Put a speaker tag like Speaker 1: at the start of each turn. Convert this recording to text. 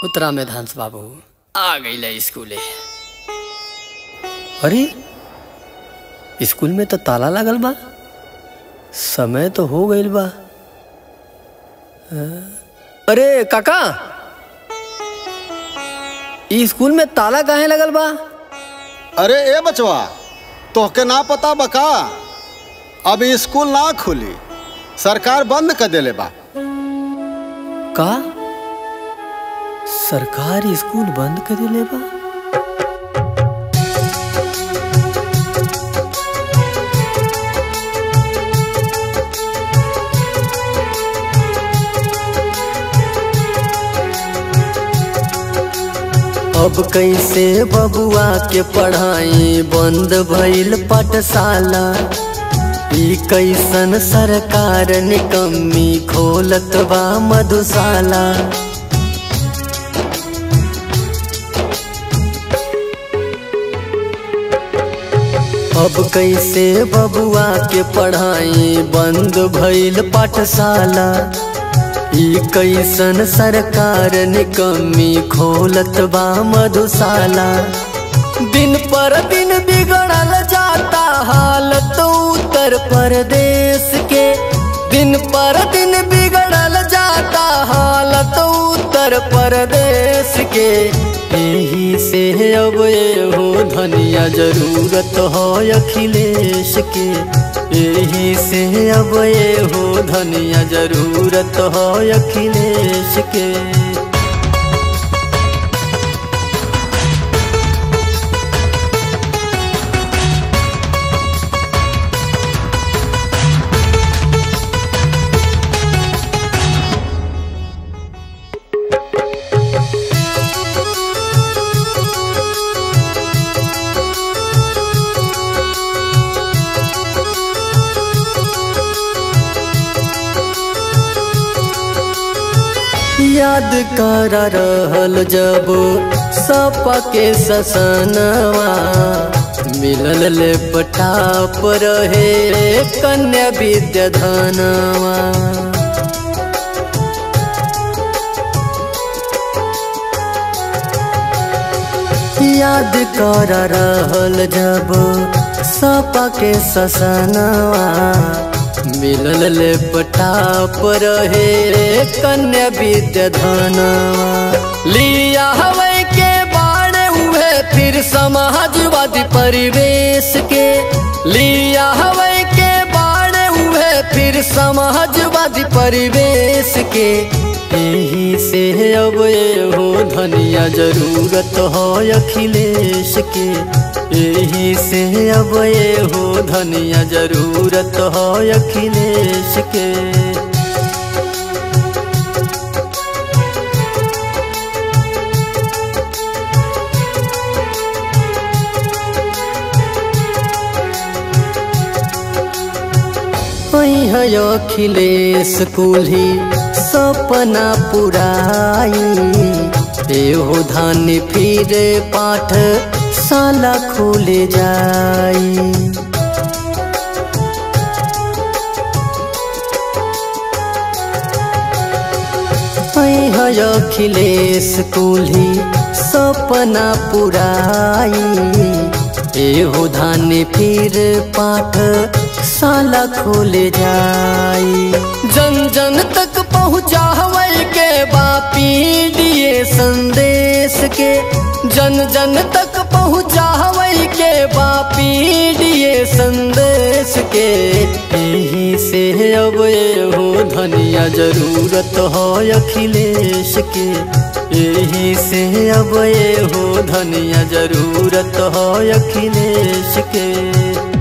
Speaker 1: उतरा में धांस बाबू आ गई स्कूले। अरे स्कूल में तो ताला लगल बा, समय तो हो गईल बा। अरे काका, ई स्कूल में ताला काहे लगल बा?
Speaker 2: अरे ए बचवा, तोहके ना पता बका? अब स्कूल ना खुली, सरकार बंद कर देले बा।
Speaker 1: का सरकार स्कूल बंद कर देले बा? अब कैसे बबुआ के पढ़ाई बंद भइल पाठशाला। ई कैसन सरकार निकम्मी खोलत बा मधुशाला। अब कैसे बबुआ के पढ़ाई बंद भइल पाठशाला। ई कैसन सरकार निकम्मी खोलत बा मधुशाला। दिन पर दिन बिगड़ल जाता हालत उत्तर प्रदेश के। दिन पर दिन बिगड़ल जाता हालत उत्तर प्रदेश के। यही से अब ये हो धनिया जरूरत हो अखिलेश के। यही से अब ये हो धनिया जरूरत हो अखिलेश के। याद कर रहल जब सपा के ससनवा। मिलल लैपटॉप रहे कन्या विद्याधनवा। याद कर रहल जब सपा के ससनवा। मिलल लैपटॉप रहे कन्या विद्याधनवा। लिया हवै के बाड़े हुए फिर समाजवादी परिवेश के। लिया हवै के बाड़े हुए फिर समाजवादी परिवेश के। यही से अब ये हो धनिया जरूरत हो अखिलेश के। यही से अब ये हो धनिया जरूरत हो अखिलेश के। है अखिलेश कुल्ही सपना पुराई। एहो धान फिर पाठ साला खुल जाई। है अखिलेश कुल्ही सपना पुराई। एहो धान फिर पाठ साला खुल जाई। जन जन तक पहुँचावे के बा पीडीए संदेश के। जन जन तक पहुँचावे के बा पीडीए संदेश के। यही से अब ये हो धनिया जरूरत हो अखिलेश के। यही से अब ये हो धनिया जरूरत हो अखिलेश के।